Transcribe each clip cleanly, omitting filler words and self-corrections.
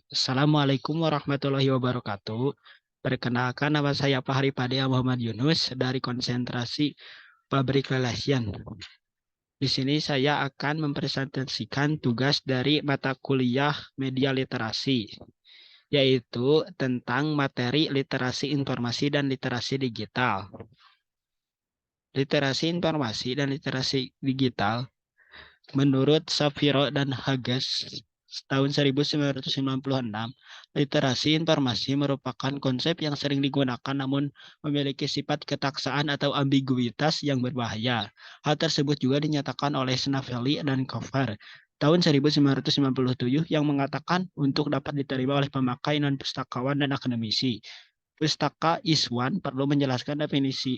Assalamualaikum warahmatullahi wabarakatuh. Perkenalkan, nama saya Fahri Padea Muhammad Yunus dari konsentrasi Public Relation. Di sini saya akan mempresentasikan tugas dari mata kuliah media literasi, yaitu tentang materi literasi informasi dan literasi digital. Literasi informasi dan literasi digital menurut Shapiro dan Hages tahun 1996, literasi informasi merupakan konsep yang sering digunakan namun memiliki sifat ketaksaan atau ambiguitas yang berbahaya. Hal tersebut juga dinyatakan oleh Snavelli dan Cover tahun 1997 yang mengatakan untuk dapat diterima oleh pemakai non-pustakawan dan akademisi, pustaka ISWAN perlu menjelaskan definisi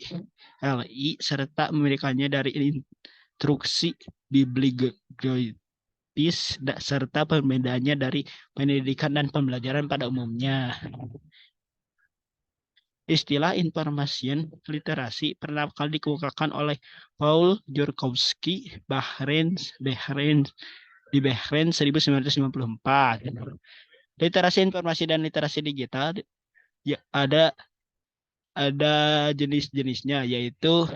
LI serta memberikannya dari instruksi bibliografi serta perbedaannya dari pendidikan dan pembelajaran pada umumnya. Istilah information literasi pertama kali dikemukakan oleh Paul Jurkowski di Bahrain 1954. Literasi informasi dan literasi digital ya, ada jenis-jenisnya, yaitu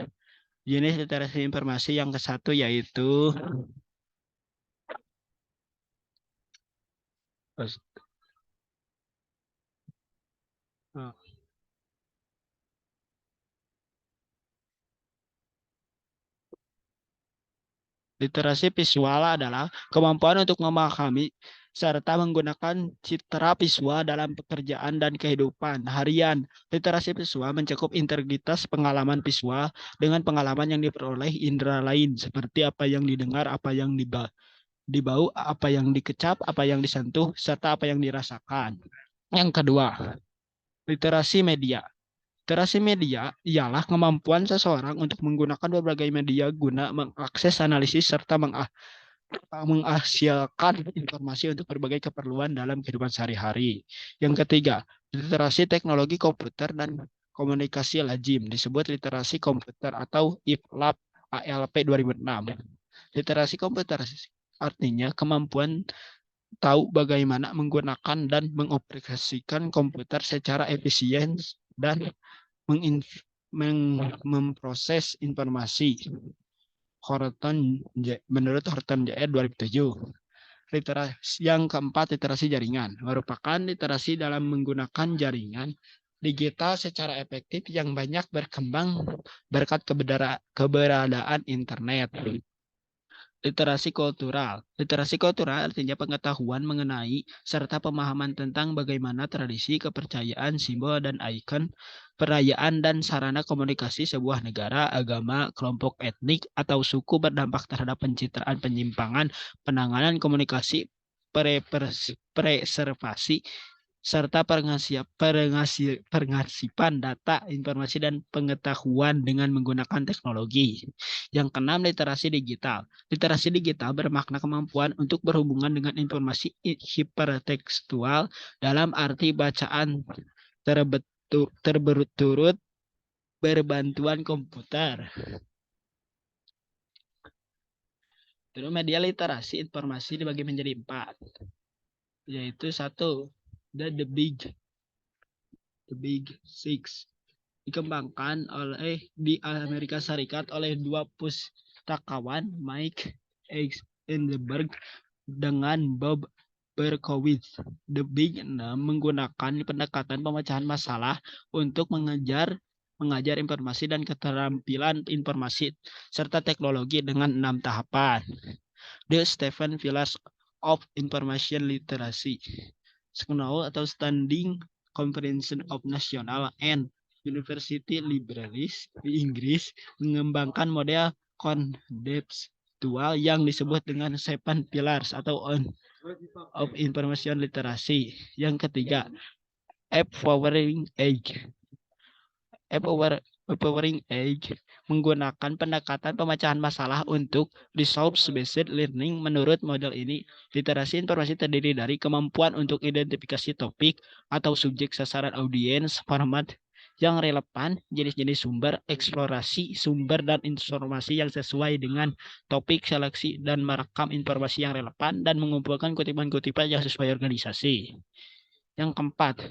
jenis literasi informasi yang ke satu yaitu literasi visual adalah kemampuan untuk memahami serta menggunakan citra visual dalam pekerjaan dan kehidupan harian. Literasi visual mencakup integritas pengalaman visual dengan pengalaman yang diperoleh indera lain, seperti apa yang didengar, apa yang dibau, apa yang dikecap, apa yang disentuh, serta apa yang dirasakan. Yang kedua, literasi media. Literasi media ialah kemampuan seseorang untuk menggunakan berbagai media guna mengakses, analisis, serta menghasilkan informasi untuk berbagai keperluan dalam kehidupan sehari-hari. Yang ketiga, literasi teknologi komputer dan komunikasi lazim disebut literasi komputer atau IPLAB ALP 2006. Literasi komputer artinya kemampuan tahu bagaimana menggunakan dan mengoperasikan komputer secara efisien dan memproses informasi. Menurut Horton Jr. 2007. Literasi yang keempat, literasi jaringan, merupakan literasi dalam menggunakan jaringan digital secara efektif yang banyak berkembang berkat keberadaan internet. Literasi kultural. Literasi kultural artinya pengetahuan mengenai serta pemahaman tentang bagaimana tradisi, kepercayaan, simbol, dan ikon, perayaan, dan sarana komunikasi sebuah negara, agama, kelompok etnik, atau suku berdampak terhadap pencitraan, penyimpangan, penanganan komunikasi, preservasi, serta pengasipan data, informasi, dan pengetahuan dengan menggunakan teknologi. Yang keenam, literasi digital. Literasi digital bermakna kemampuan untuk berhubungan dengan informasi hipertekstual dalam arti bacaan terberturut berbantuan komputer. Terus media literasi informasi dibagi menjadi 4, yaitu 1, the big six, dikembangkan di Amerika Serikat oleh dua pustakawan, Mike Eisenberg dengan Bob Berkowitz. The Big Enam menggunakan pendekatan pemecahan masalah untuk mengajar informasi dan keterampilan informasi serta teknologi dengan 6 tahapan. The Stephen Pillars of Information Literacy, SKNOW atau Standing Conference of National and University Libraries di Inggris, mengembangkan model konseptual yang disebut dengan Seven Pillars atau of Information Literacy. Yang ketiga, Empowering Age. Empowering Age menggunakan pendekatan pemecahan masalah untuk results-based learning. Menurut model ini, literasi informasi terdiri dari kemampuan untuk identifikasi topik atau subjek sasaran audiens, format yang relevan, jenis-jenis sumber, eksplorasi sumber dan informasi yang sesuai dengan topik, seleksi, dan merekam informasi yang relevan, dan mengumpulkan kutipan-kutipan yang sesuai organisasi. Yang keempat,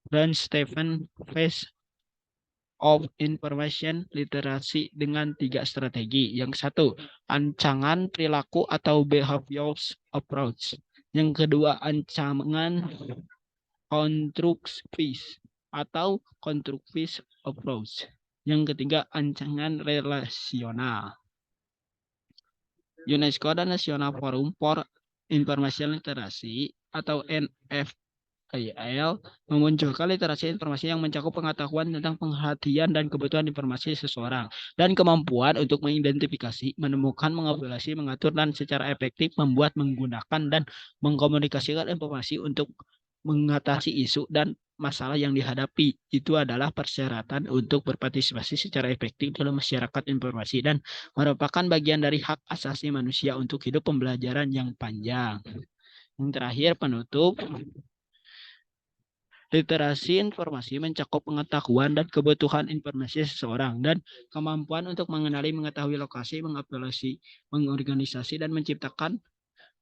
Brand Stephen Face of Information Literasi dengan 3 strategi. Yang satu, ancaman perilaku atau behaviors approach. Yang kedua, ancaman konstruktif atau konstruktif approach. Yang ketiga, ancaman relasional. UNESCO dan National Forum for Information Literasi atau NFIL memunculkan literasi informasi yang mencakup pengetahuan tentang perhatian dan kebutuhan informasi seseorang dan kemampuan untuk mengidentifikasi, menemukan, mengaplikasi, mengatur, dan secara efektif membuat, menggunakan, dan mengkomunikasikan informasi untuk mengatasi isu dan masalah yang dihadapi. Itu adalah persyaratan untuk berpartisipasi secara efektif dalam masyarakat informasi dan merupakan bagian dari hak asasi manusia untuk hidup pembelajaran yang panjang. Yang terakhir, penutup. Literasi informasi mencakup pengetahuan dan kebutuhan informasi seseorang dan kemampuan untuk mengenali, mengetahui lokasi, mengaplikasi, mengorganisasi, dan menciptakan,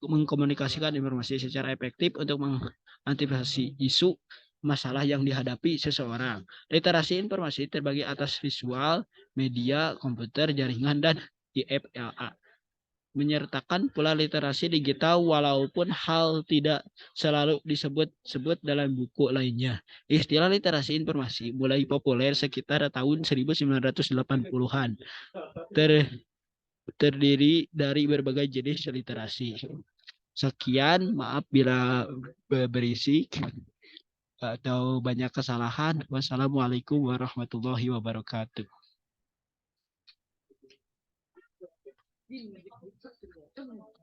mengkomunikasikan informasi secara efektif untuk mengantisipasi isu masalah yang dihadapi seseorang. Literasi informasi terbagi atas visual, media, komputer, jaringan, dan IFLA. Menyertakan pula literasi digital walaupun hal tidak selalu disebut-sebut dalam buku lainnya. Istilah literasi informasi mulai populer sekitar tahun 1980-an. Terdiri dari berbagai jenis literasi. Sekian, maaf bila berisik atau banyak kesalahan. Wassalamualaikum warahmatullahi wabarakatuh.